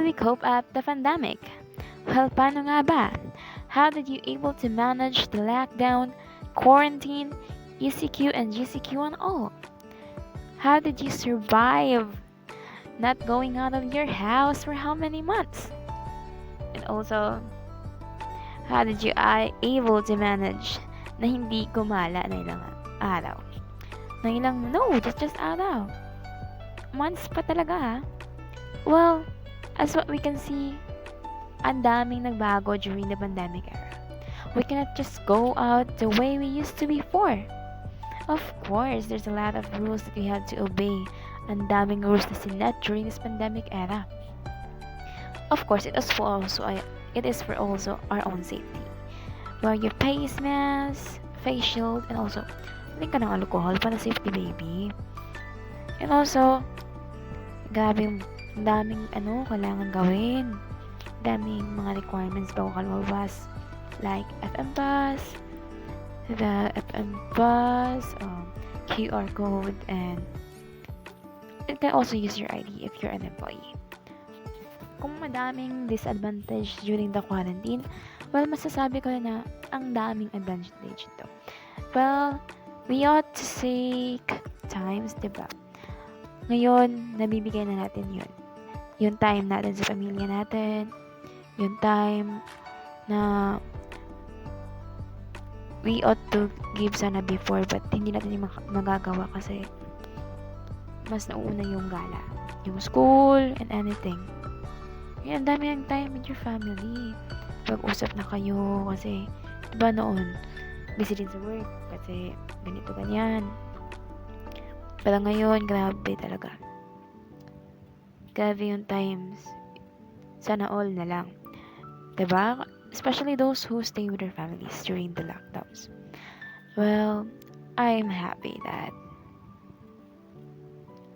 we cope at the pandemic? Well, paano nga ba? How did you able to manage the lockdown, quarantine, ECQ and GCQ and all? How did you survive not going out of your house for how many months? And also, how did you able to manage na hindi gumala na ilang araw? Na ilang, no, just araw. Months pa talaga ha. Well, as what we can see, ang daming nagbago during the pandemic era. We cannot just go out the way we used to before. Of course, there's a lot of rules that we have to obey. Ang daming rules na sinet during this pandemic era. Of course, it is for also our own safety. Wear your face mask, face shield, and also, hindi ka ng alcohol para safety, baby. And also, daming kailangan gawin. Daming mga requirements bago ka lumabas. Like FM Pass, QR code, and you can also use your ID if you're an employee. Kung madaming disadvantage during the quarantine, well, masasabi ko na ang daming advantage ito. Well, we ought to take times, diba? Ngayon, nabibigay na natin yun. Yung time natin sa pamilya natin, yung time na we ought to give sana before, but hindi natin yung magagawa kasi mas nauna yung gala, yung school and anything. Yan, dami ng time with your family. Pag-usap na kayo kasi diba noon busy din sa work kasi ganito ganyan. Pero ngayon, grabe talaga. Grabe yung times. Sana all na lang. Diba? Especially those who stay with their families during the lockdowns. Well, I'm happy that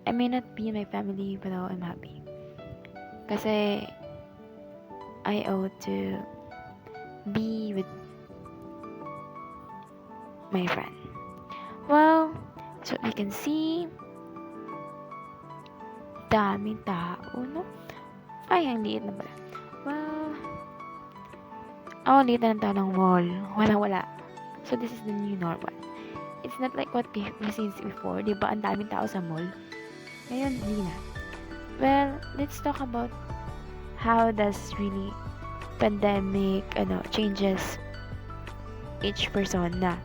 I may not be in my family, but I'm happy. Kasi I owe to be with my friend. Well, so we can see, daming tao, no? Ay, ang liit na pala. Well, liit na ng tao ng mall. Wala. So, this is the new normal. It's not like what we seen before, di ba? Ang daming tao sa mall. Ngayon, hindi na. Well, let's talk about how does really pandemic changes each persona.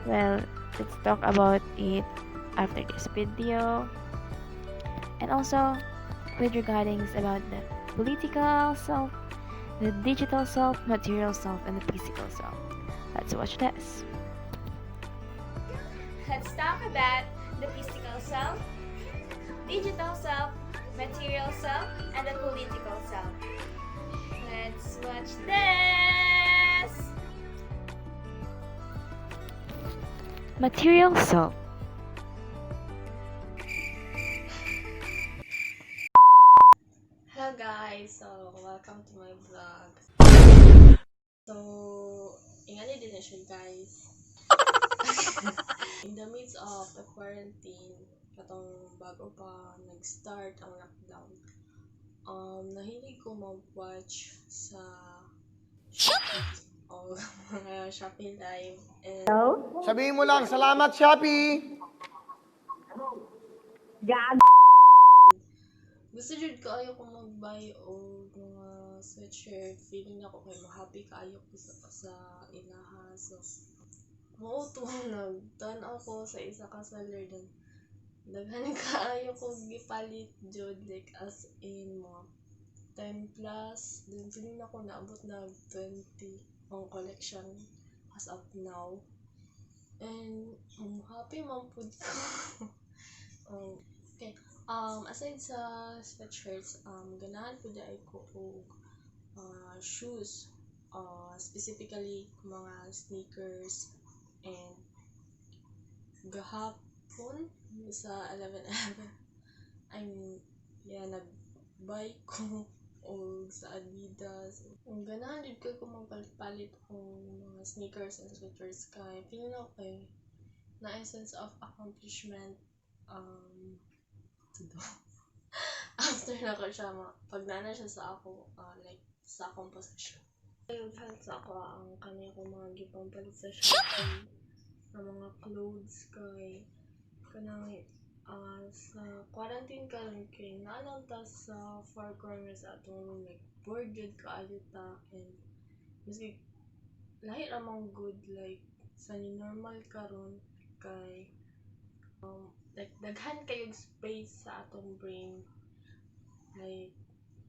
Well, let's talk about it after this video. And also, with regardings about the political self, the digital self, material self, and the physical self. Let's watch this. Let's talk about the physical self, digital self, material self, and the political self. Let's watch this! Material self. Hello guys, so welcome to my vlog. So, ingali din na siya guys. In the midst of the quarantine, katong bago pa nag-start ang lockdown, nahilig ko mag-watch sa Shopee o mga Shopee Live. And Sabihin mo lang, salamat Shopee! gusto jud kaayo ko mag-buy o mga sweatshirt. Feeling ako kay happy kaayo ko sa ilaha. So, mauto nagtan ako sa isa ka seller dan daghan kaayo ko gipalit jud, like as in mo 10 plus. Then feeling ako naabot na 20 ang collection as of now. And happy man pud ko. Okay. Aside sa sweatshirts, ganahan po dahil ko og shoes, specifically mga sneakers, and gahapon sa 11/11 nag-buy ko og sa Adidas. Ganahan din ko magpalit og mga sneakers and sweatshirts kay feeling ako kay na sense of accomplishment to do. after na ko siya, pag nana siya sa ako, like, sa akong posisyon. Yung health sa ako, ang kanya ko mga gipampalit sa shopping na mga clothes kay kanang sa quarantine karon kay naalang ta sa far corners atong room, like bored jud kaayo ta, and maski lahi ra mang good like sa ni normal karon kay like daghan kayong space sa atong brain, like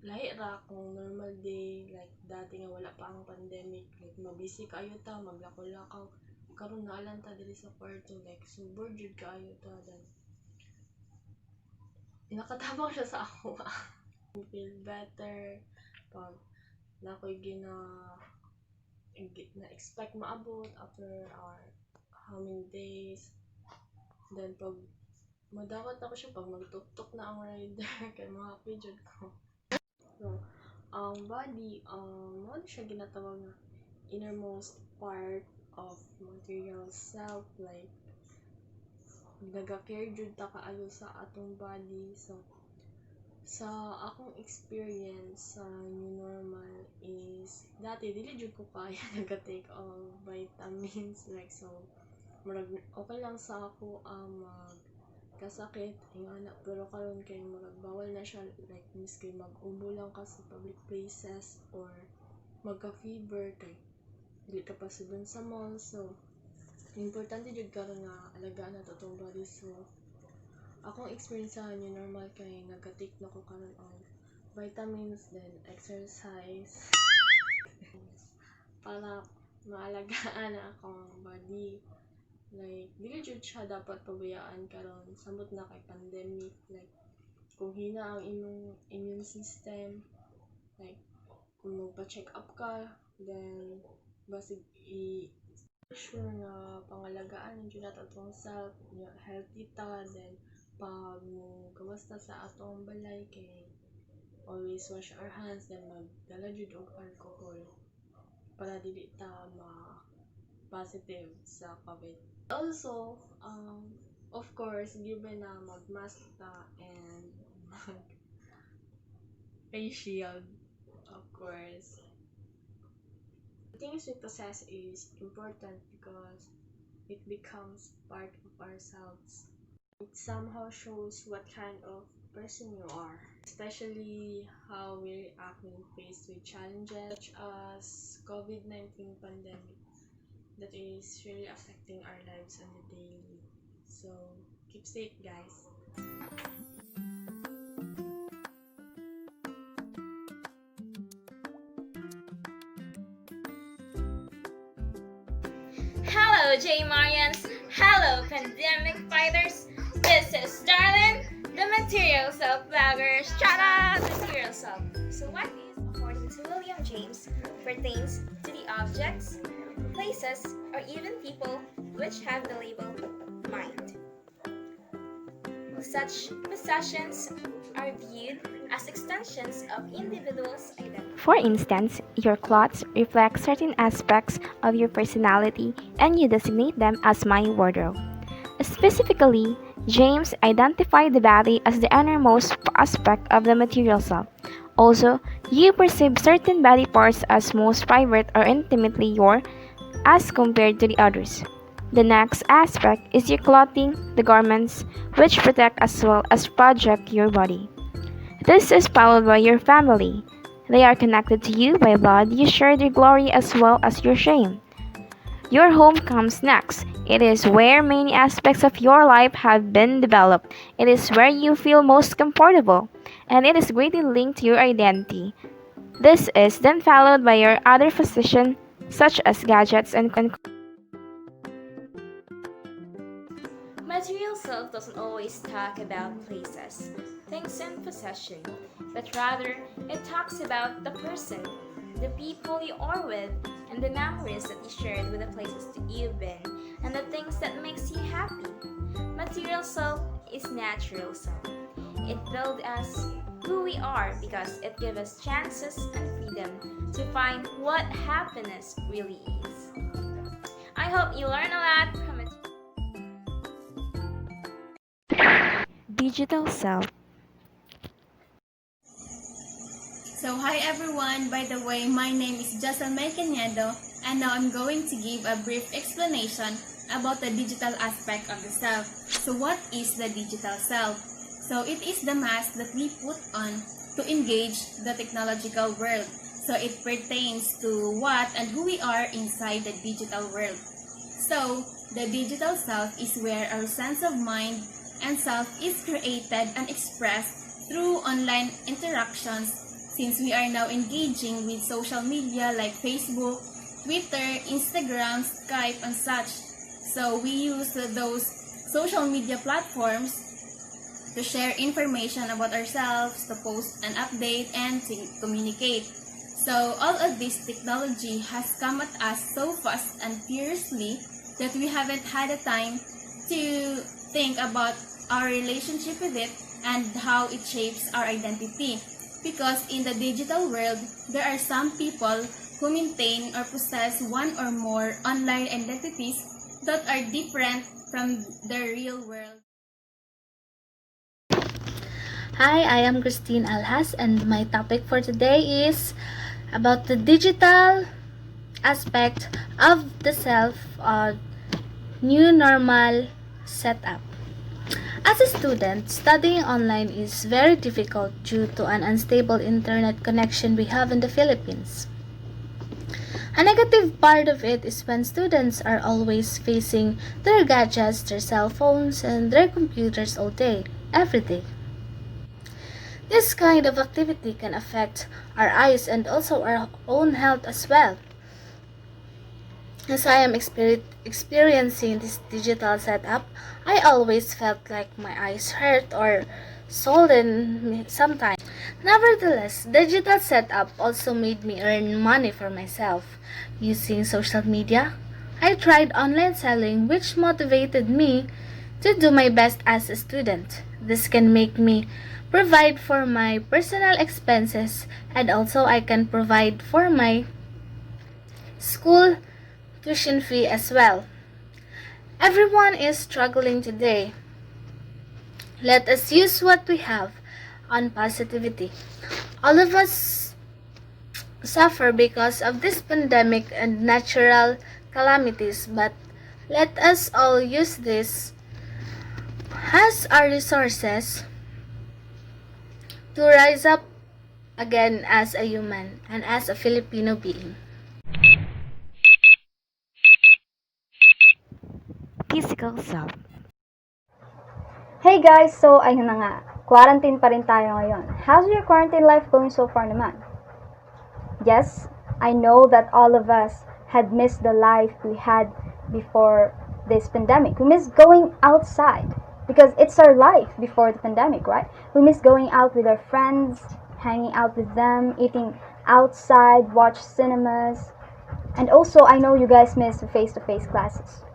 lahi ra kung normal day like dati nga wala pa ang pandemic, like mabisi kaayo ta, maglakaw-lakaw. Karon naalang ta diri sa kwarto, like so bored jud kaayo ta, then nakatabang siya sa ako. Feel better pag nakoy na-expect maabot after how many days. Then pag madawat ako siya, pag magtuktok na ang rider, kay mga happy jud ko. So, ang body, mo siya ginatawag na innermost part of material self, like naga-care jud ta kaayo sa atong body. So sa akong experience sa new normal is dati dili jud ko kaya naga-take of vitamins, like so murag okay lang sa ako magkasakit ingana, pero karon kay murag bawal na siya, like miski mag-ubo lang ka sa public places or magka-fever kay dili ka pasudon sa mall. So importante jud karon nga alagaan na totong body. So akong experience sa new normal kay nagka-take na ko karon og vitamins, then exercise para maalagaan na akong body. Like dili jud siya dapat pabayaan karon samot na kay pandemic, like kung hina ang imong immune system, like kung magpa-check up ka, then basig sure nga pangalagaan jud nato atong self, healthy ta, then pag mo gawas ta sa atong balay kay always wash our hands, then magdala jud og alcohol para dili ta positive sa COVID. Also, of course, given na mag-mask ta and face shield, of course. The things we possess is important because it becomes part of ourselves. It somehow shows what kind of person you are, especially how we react when faced with challenges such as COVID-19 pandemic that is really affecting our lives on a daily. So keep safe, guys. Hello, J Marians. Hello, pandemic fighters. This is Darlin, the Material Self Vlogger. Shout out Material Self. So what is, according to William James, pertains to the objects, places, or even people which have the label mind. Such possessions are viewed as extensions of individuals' identity. For instance, your clothes reflect certain aspects of your personality and you designate them as my wardrobe. Specifically, James identified the body as the innermost aspect of the material self. Also, you perceive certain body parts as most private or intimately yours as compared to the others. The next aspect is your clothing, the garments, which protect as well as project your body. This is followed by your family. They are connected to you by blood. You share their glory as well as your shame. Your home comes next. It is where many aspects of your life have been developed. It is where you feel most comfortable, and it is greatly linked to your identity. This is then followed by your other possessions, such as gadgets and Material self doesn't always talk about places, things, and possession, but rather it talks about the person, the people you are with, and the memories that you shared with the places that you've been, and the things that makes you happy. Material self is natural self. It builds us who we are because it gives us chances and freedom to find what happiness really is. I hope you learn a lot from it. digital self. So hi everyone, by the way, my name is Jocelyn Canedo, and now I'm going to give a brief explanation about the digital aspect of the self. So what is the digital self? So it is the mask that we put on to engage the technological world. So it pertains to what and who we are inside the digital world. So the digital self is where our sense of mind and self is created and expressed through online interactions, since we are now engaging with social media like Facebook, Twitter, Instagram, Skype, and such. So we use those social media platforms to share information about ourselves, to post an update, and to communicate. So all of this technology has come at us so fast and fiercely that we haven't had a time to think about our relationship with it and how it shapes our identity. Because in the digital world, there are some people who maintain or possess one or more online identities that are different from the real world. Hi, I am Christine Alhas, and my topic for today is about the digital aspect of the self new normal setup. As a student, studying online is very difficult due to an unstable internet connection we have in the Philippines. A negative part of it is when students are always facing their gadgets, their cell phones, and their computers all day, every day. This kind of activity can affect our eyes and also our own health as well. As I am experiencing this digital setup, I always felt like my eyes hurt or swollen sometimes. Nevertheless, digital setup also made me earn money for myself using social media. I tried online selling, which motivated me to do my best as a student. This can make me provide for my personal expenses, and also I can provide for my school tuition fee as well. Everyone is struggling today. Let us use what we have on positivity. All of us suffer because of this pandemic and natural calamities, but let us all use this as our resources to rise up again as a human and as a Filipino being. Physical self. Hey guys, so ayun na nga. Quarantine pa rin tayo ngayon. How's your quarantine life going so far naman? Yes, I know that all of us had missed the life we had before this pandemic. We miss going outside because it's our life before the pandemic, right? We miss going out with our friends, hanging out with them, eating outside, watch cinemas. And also, I know you guys miss the face-to-face classes.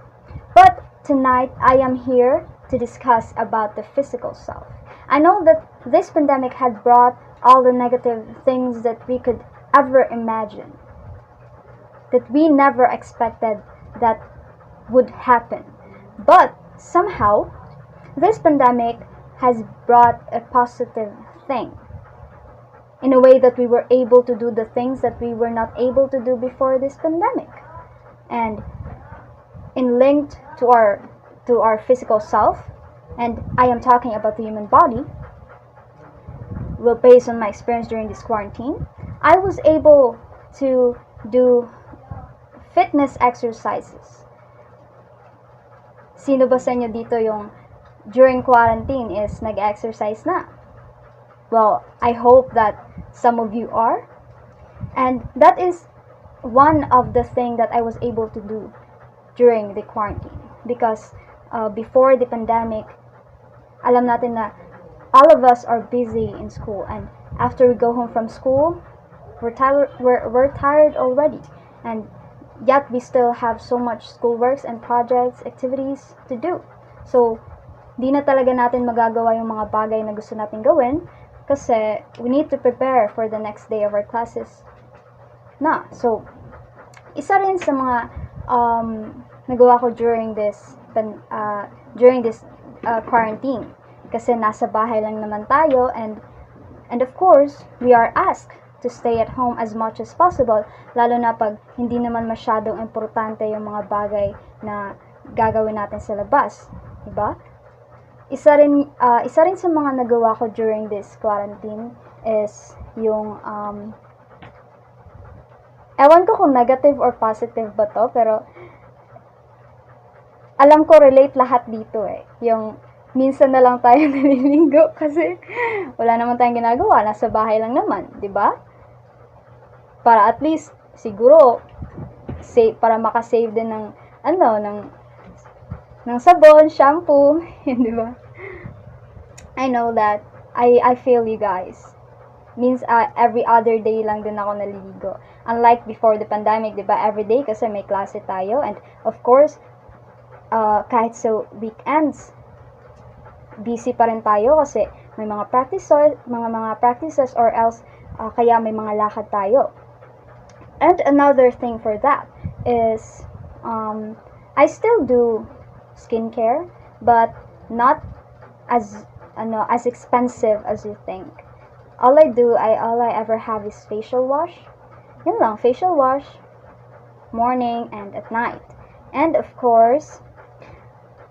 But tonight, I am here to discuss about the physical self. I know that this pandemic had brought all the negative things that we could ever imagine, that we never expected that would happen. But somehow, this pandemic has brought a positive thing in a way that we were able to do the things that we were not able to do before this pandemic. And in linked to our physical self, and I am talking about the human body, well, based on my experience during this quarantine, I was able to do fitness exercises. Sino ba sa inyo dito yung during quarantine is nag-exercise na? Well, I hope that some of you are. And that is one of the things that I was able to do during the quarantine. Because before the pandemic, alam natin na all of us are busy in school. And after we go home from school, we're tired already. And yet we still have so much schoolworks and projects, activities to do. So, di na talaga natin magagawa yung mga bagay na gusto natin gawin kasi we need to prepare for the next day of our classes na. So, isa rin sa mga nagawa ko during this quarantine kasi nasa bahay lang naman tayo and of course, we are asked to stay at home as much as possible, lalo na pag hindi naman masyadong importante yung mga bagay na gagawin natin sa labas, diba? Isa rin sa mga nagawa ko during this quarantine is yung ewan ko kung negative or positive ba to, pero alam ko relate lahat dito eh. Yung minsan na lang tayo naliligo kasi wala naman tayong ginagawa, nasa bahay lang naman, 'di ba? Para at least siguro para makasave din ng ng sabon, shampoo, yun, 'di ba? I know that I feel you guys. Means every other day lang din ako naliligo. Unlike before the pandemic, 'di ba? Every day kasi may klase tayo, and of course kahit sa weekends, busy pa rin tayo kasi may mga practices or else kaya may mga lakad tayo. And another thing for that is I still do skincare, but not as expensive as you think. All I ever have is facial wash. Yun lang, facial wash, morning and at night. And of course,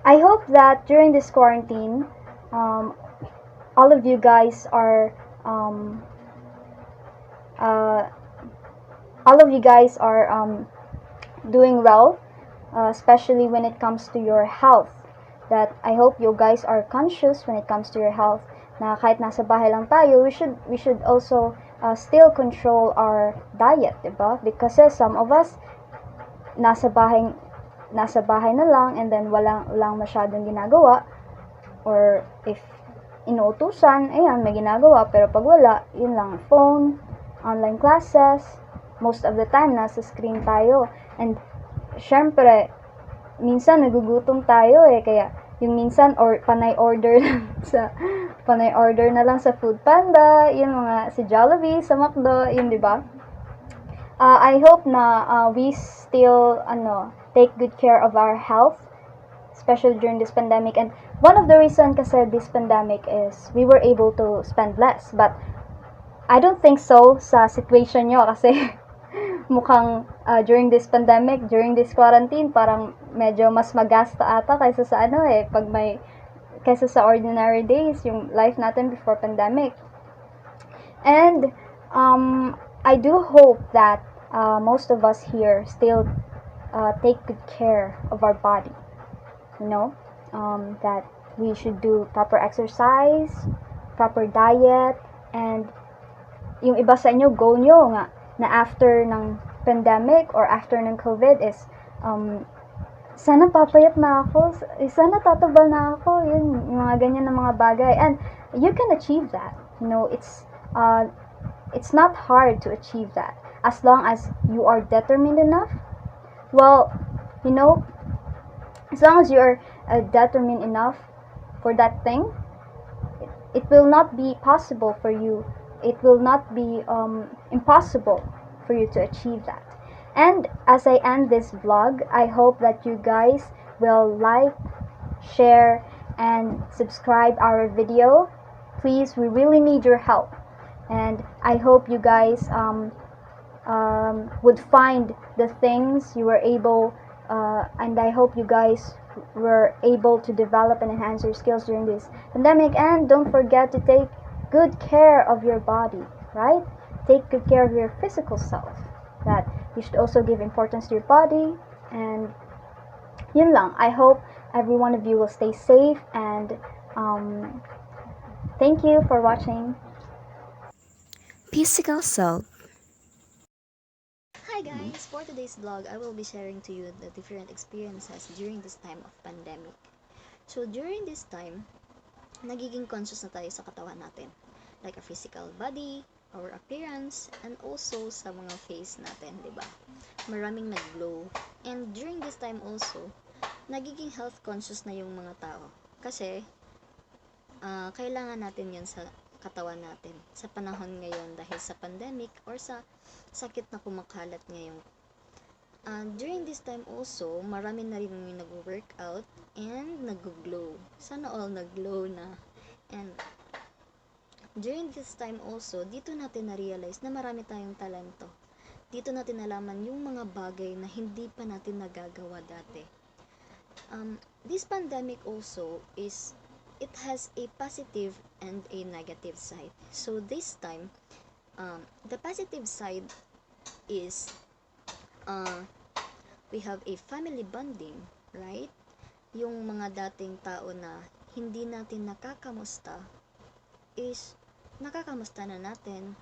I hope that during this quarantine, all of you guys are doing well, especially when it comes to your health. That I hope you guys are conscious when it comes to your health. Na kahit nasa bahay lang tayo, we should also still control our diet, diba? Because some of us nasa bahay na lang, and then walang masyadong ginagawa, or if inuutusan, ayan, may ginagawa, pero pag wala, yun lang, phone, online classes, most of the time nasa screen tayo, and syempre minsan nagugutom tayo eh, kaya yung minsan or panay order na lang sa Food Panda, yung mga si Jollibee, sa McDo, yun, di ba? I hope na we still take good care of our health, especially during this pandemic. And one of the reasons kasi this pandemic is we were able to spend less, but I don't think so sa situation nyo kasi mukhang during this pandemic, during this quarantine, parang medyo mas magasta ata kaysa sa kaysa sa ordinary days, yung life natin before pandemic. And I do hope that most of us here still take good care of our body. That we should do proper exercise, proper diet, and yung iba sa inyo, goal nyo nga, na after ng pandemic or after ng COVID is, sana papayat na ako, sana tataba na ako, yun, yung mga ganyan na mga bagay. And you can achieve that. It's not hard to achieve that. As long as you are determined enough, as long as you're determined enough for that thing, it will not be possible for you. It will not be impossible for you to achieve that. And as I end this vlog, I hope that you guys will like, share, and subscribe our video. Please, we really need your help. And I hope you guys would find the things you were able, and I hope you guys were able to develop and enhance your skills during this pandemic. And don't forget to take good care of your body, right? Take good care of your physical self. That you should also give importance to your body. And yun lang. I hope every one of you will stay safe, and thank you for watching. Physical self. Hi guys! For today's vlog, I will be sharing to you the different experiences during this time of pandemic. So during this time, nagiging conscious na tayo sa katawan natin. Like a physical body, our appearance, and also sa mga face natin, di ba? Maraming nag-glow. And during this time also, nagiging health conscious na yung mga tao. Kasi, kailangan natin yun sa katawan natin sa panahon ngayon dahil sa pandemic or sa sakit na kumakalat ngayon. During this time also, marami na rin yung nag-workout and nag-glow. Sana all nag-glow na. And during this time also, dito natin na-realize na marami tayong talento. Dito natin nalaman yung mga bagay na hindi pa natin nagagawa dati. This pandemic also it has a positive and a negative side. So this time, the positive side is we have a family bonding, right? Yung mga dating tao na hindi natin nakakamusta is nakakamusta na natin.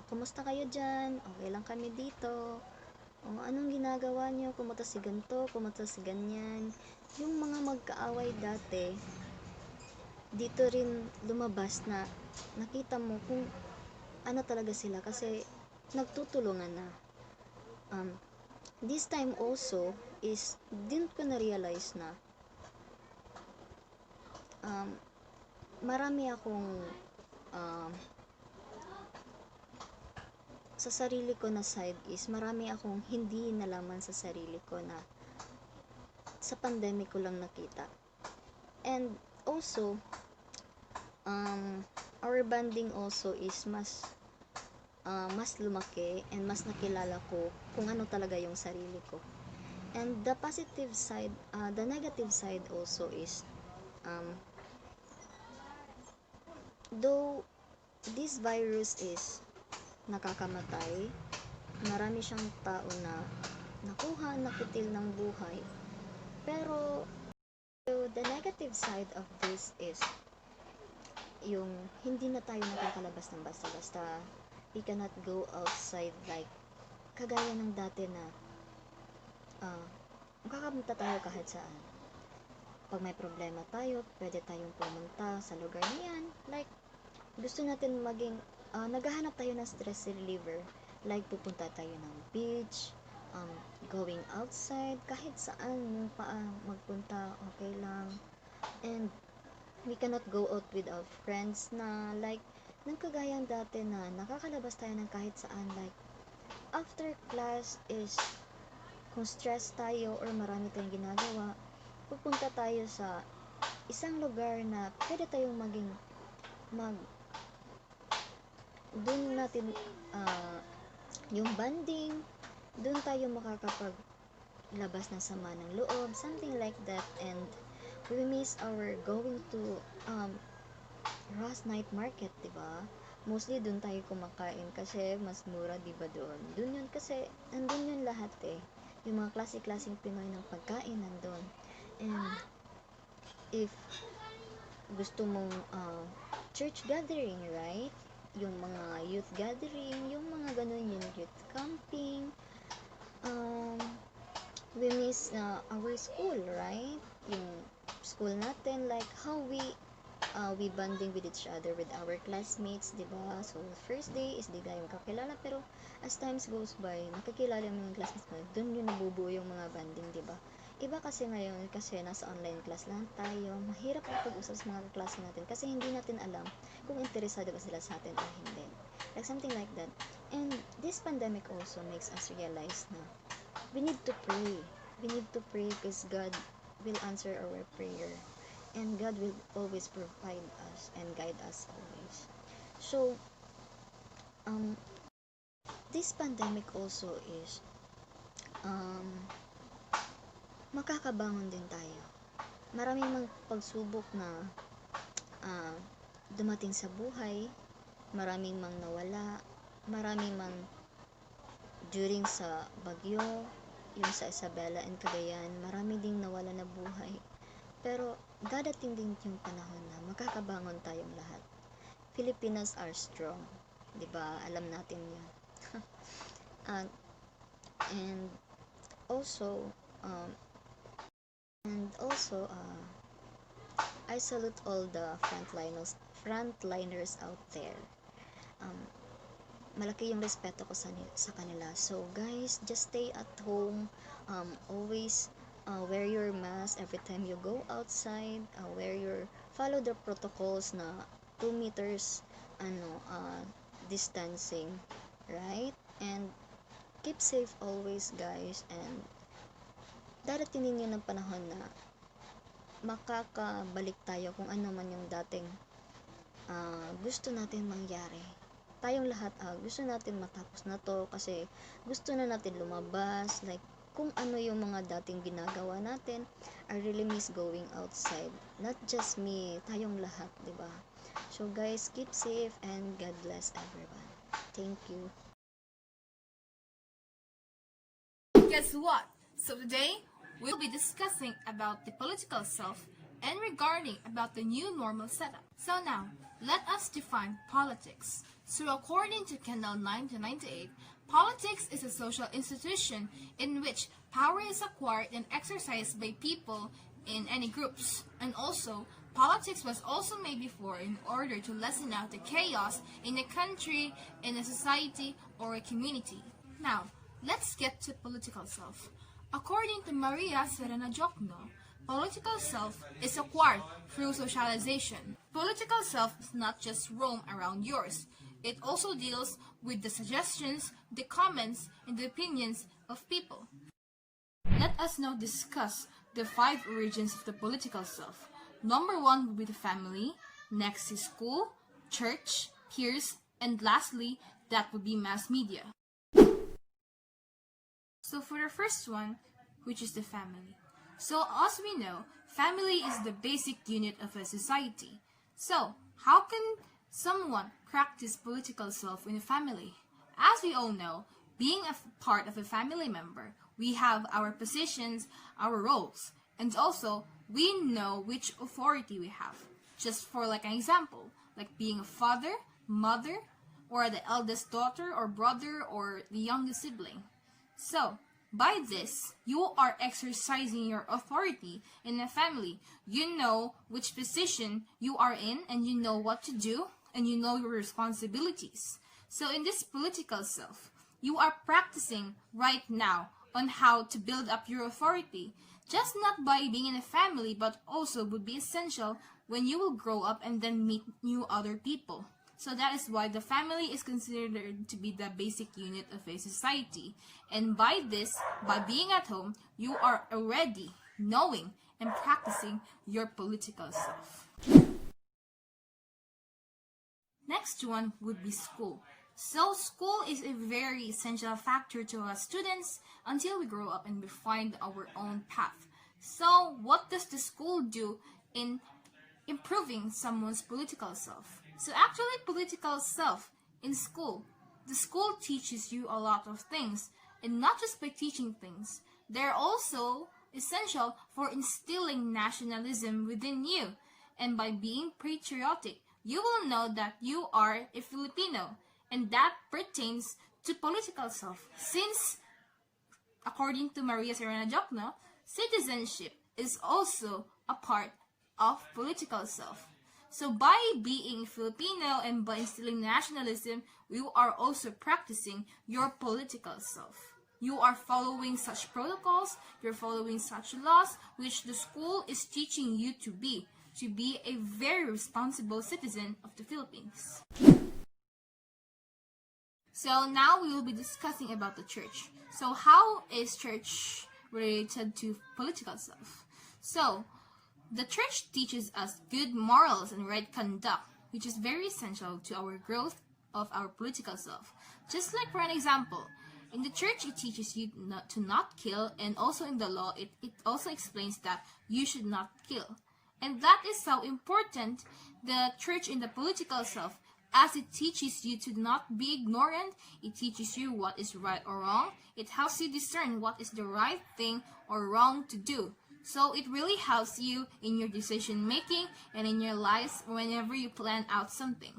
Kumusta kayo dyan? Okay lang kami dito. Anong ginagawa nyo? Kumusta si ganito? Kumusta si ganyan? Yung mga magkaaway dati, dito rin lumabas na nakita mo kung ano talaga sila kasi nagtutulungan na. This time also is din ko na-realize na marami akong sa sarili ko na side is marami akong hindi nalaman sa sarili ko na sa pandemic ko lang nakita. And also our bonding also is mas lumaki and mas nakilala ko kung ano talaga yung sarili ko. And the positive side, the negative side also is though this virus is nakakamatay, marami siyang tao na nakitil ng buhay, pero the negative side of this is yung hindi na tayo nakakalabas ng basta-basta. We cannot go outside like kagaya ng dati na makakapunta tayo kahit saan. Pag may problema tayo, pwede tayong pumunta sa lugar na yan. Like, gusto natin maging, naghahanap tayo ng stress reliever. Like, pupunta tayo ng beach, going outside, kahit saan yung magpunta, okay lang. And, we cannot go out with our friends na, like, nang kagayang dati na nakakalabas tayo ng kahit saan. Like, after class is, kung stress tayo or marami tayong ginagawa, pupunta tayo sa isang lugar na pwede tayong doon natin yung banding, doon tayo makakapaglabas ng sama ng loob, something like that. And we miss our going to Ross Night Market, diba? Mostly doon tayo kumakain kasi mas mura, diba doon? Doon yun kasi, nandun yun lahat yung mga klase-klaseng Pinoy ng pagkain nandun. And if gusto mong church gathering, right? Yung mga youth gathering, yung mga ganun, yung youth camping, we miss our school, right? Yung school natin, like how we bonding with each other, with our classmates, diba? So, first day is di tayong kakilala, pero as times goes by, nakikilala mo yung classmates mo, dun yung nabubuo yung mga banding, diba? Iba kasi ngayon, kasi nasa online class lang tayo, mahirap makapag-usap sa mga klase natin, kasi hindi natin alam kung interesado ba sila sa atin o hindi. Like something like that. And this pandemic also makes us realize na we need to pray. We need to pray because God will answer our prayer. And God will always provide us and guide us always. So, this pandemic also is, makakabangon din tayo. Maraming mga pagsubok na dumating sa buhay, maraming mang nawala, maraming mang during sa bagyo, yung sa Isabela and Cagayan, marami ding nawala na buhay. Pero dadating din yung panahon na makakabangon tayong lahat. Filipinos are strong, 'di ba? Alam natin 'yan. And also I salute all the frontliners out there. Malaki yung respeto ko sa kanila. So guys, just stay at home. Always wear your mask every time you go outside. Follow the protocols na 2 meters distancing, right? And keep safe always, guys. And darating din yun ng panahon na makakabalik tayo kung ano man yung dating gusto natin mangyari. Tayong lahat, gusto natin matapos na to kasi gusto na natin lumabas, like kung ano yung mga dating ginagawa natin. I really miss going outside. Not just me, tayong lahat, di ba? So guys, keep safe and God bless everyone. Thank you. Guess what? So today, we'll be discussing about the political self and regarding about the new normal setup. So now, let us define politics. So according to Kendall 1998, politics is a social institution in which power is acquired and exercised by people in any groups. And also, politics was also made before in order to lessen out the chaos in a country, in a society, or a community. Now, let's get to political self. According to Maria Serena Jokno, political self is acquired through socialization. Political self does not just roam around yours. It also deals with the suggestions, the comments, and the opinions of people. Let us now discuss the 5 origins of the political self. Number 1 would be the family, next is school, church, peers, and lastly, that would be mass media. So for the first one, which is the family. So as we know, family is the basic unit of a society. So how can someone practice political self in a family? As we all know, being a part of a family member, we have our positions, our roles, and also we know which authority we have. Just for like an example, like being a father, mother, or the eldest daughter or brother or the youngest sibling. So, by this, you are exercising your authority in a family. You know which position you are in and you know what to do and you know your responsibilities. So in this political self, you are practicing right now on how to build up your authority. Just not by being in a family, but also would be essential when you will grow up and then meet new other people. So that is why the family is considered to be the basic unit of a society. And by this, by being at home, you are already knowing and practicing your political self. Next one would be school. So school is a very essential factor to us students until we grow up and we find our own path. So what does the school do in improving someone's political self? So actually, political self in school, the school teaches you a lot of things, and not just by teaching things, they're also essential for instilling nationalism within you. And by being patriotic, you will know that you are a Filipino, and that pertains to political self, since according to Maria Serena Jokno, citizenship is also a part of political self. So by being Filipino and by instilling nationalism, you are also practicing your political self. You are following such protocols, you're following such laws, which the school is teaching you to be a very responsible citizen of the Philippines. So now we will be discussing about the church. So how is church related to political self? So the church teaches us good morals and right conduct, which is very essential to our growth of our political self. Just like for an example, in the church it teaches you to not kill, and also in the law it also explains that you should not kill. And that is so important, the church in the political self, as it teaches you to not be ignorant, it teaches you what is right or wrong, it helps you discern what is the right thing or wrong to do. So it really helps you in your decision making and in your lives whenever you plan out something.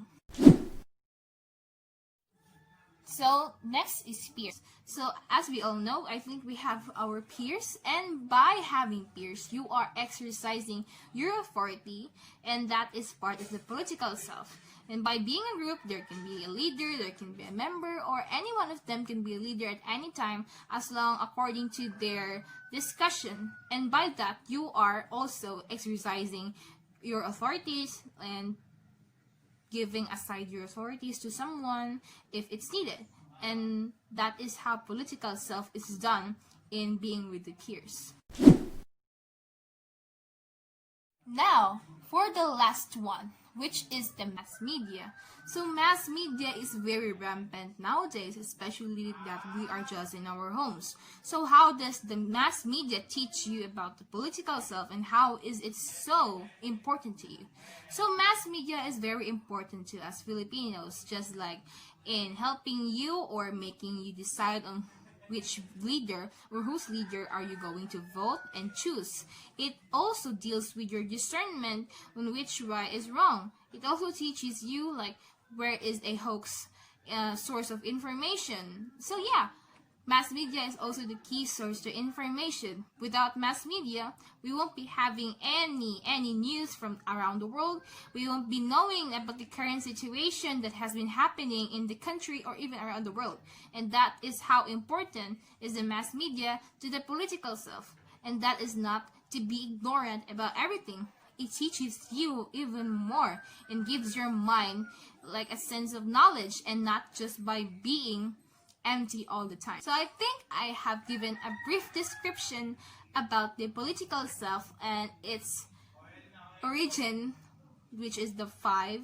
So next is peers. So as we all know, I think we have our peers, and by having peers, you are exercising your authority, and that is part of the political self. And by being a group, there can be a leader, there can be a member, or any one of them can be a leader at any time, as long according to their discussion. And by that, you are also exercising your authorities and giving aside your authorities to someone if it's needed. And that is how political self is done in being with the peers. Now, for the last one, which is the mass media. So mass media is very rampant nowadays, especially that we are just in our homes. So how does the mass media teach you about the political self, and how is it so important to you? So mass media is very important to us Filipinos, just like in helping you or making you decide on which leader or whose leader are you going to vote and choose. It also deals with your discernment on which right is wrong. It also teaches you like where is a hoax source of information. So yeah, mass media is also the key source to information. Without mass media, we won't be having any news from around the world. We won't be knowing about the current situation that has been happening in the country or even around the world. And that is how important is the mass media to the political self. And that is not to be ignorant about everything. It teaches you even more and gives your mind like a sense of knowledge, and not just by being empty all the time. So I think I have given a brief description about the political self and its origin, which is the 5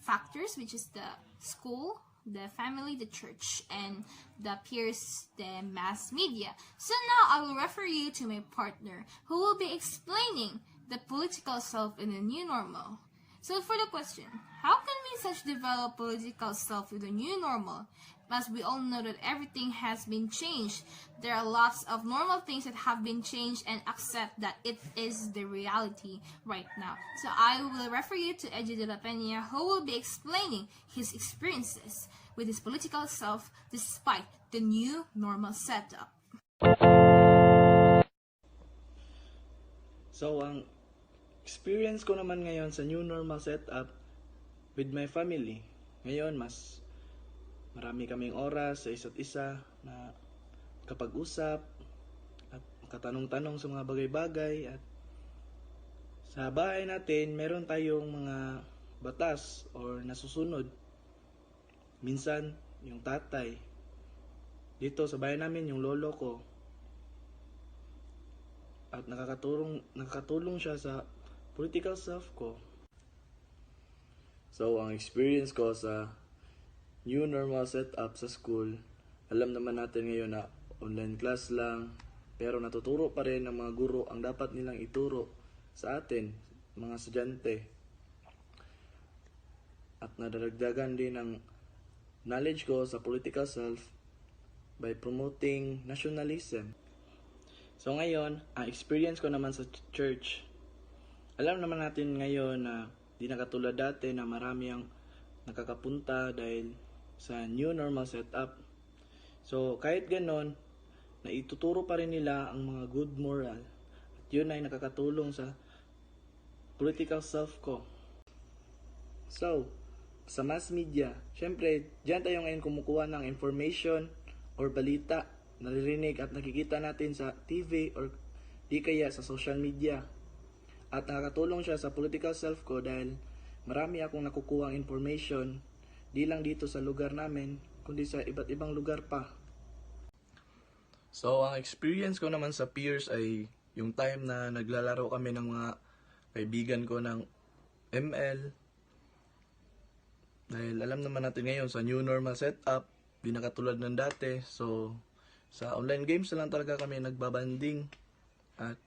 factors, which is the school, the family, the church, and the peers, the mass media. So now I will refer you to my partner who will be explaining the political self in the new normal. So for the question, how can we such develop political self with the new normal? As we all know that everything has been changed, there are lots of normal things that have been changed, and accept that it is the reality right now. So I will refer you to Eddie de la Peña, who will be explaining his experiences with his political self despite the new normal setup. So, ang experience ko naman ngayon sa new normal setup with my family, ngayon mas marami kaming oras sa isa't isa na kapag-usap at katanong-tanong sa mga bagay-bagay. At sa bahay natin, meron tayong mga batas or nasusunod. Minsan, yung tatay. Dito sa bahay namin, yung lolo ko. At nakakatulong siya sa political self ko. So, ang experience ko sa new normal setup sa school, alam naman natin ngayon na online class lang, pero natuturo pa rin ng mga guro ang dapat nilang ituro sa atin, mga estudyante. At nadadagdagan din ang knowledge ko sa political self by promoting nationalism. So ngayon, ang experience ko naman sa church, alam naman natin ngayon na di na katulad dati na marami ang nakakapunta dahil sa new normal setup. So kahit ganon, naituturo pa rin nila ang mga good moral. At yun ay nakakatulong sa political self ko. So, sa mass media, syempre, diyan tayo ngayon kumukuha ng information or balita, naririnig at nakikita natin sa TV or di kaya sa social media. At nakakatulong siya sa political self ko dahil marami akong nakukuha information, di lang dito sa lugar namin, kundi sa iba't ibang lugar pa. So, ang experience ko naman sa peers ay yung time na naglalaro kami ng mga kaibigan ko ng ML. Dahil alam naman natin ngayon sa new normal setup, di na katulad ng dati. So, sa online games na lang talaga kami nagbabanding. At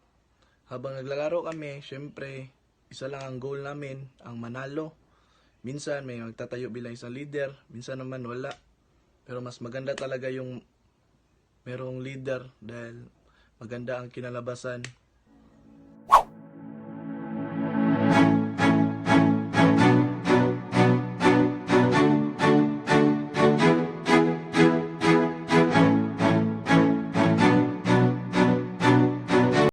habang naglalaro kami, syempre, isa lang ang goal namin, ang manalo. Minsan may magtatayo bilang isang leader, minsan naman wala. Pero mas maganda talaga yung merong leader dahil maganda ang kinalabasan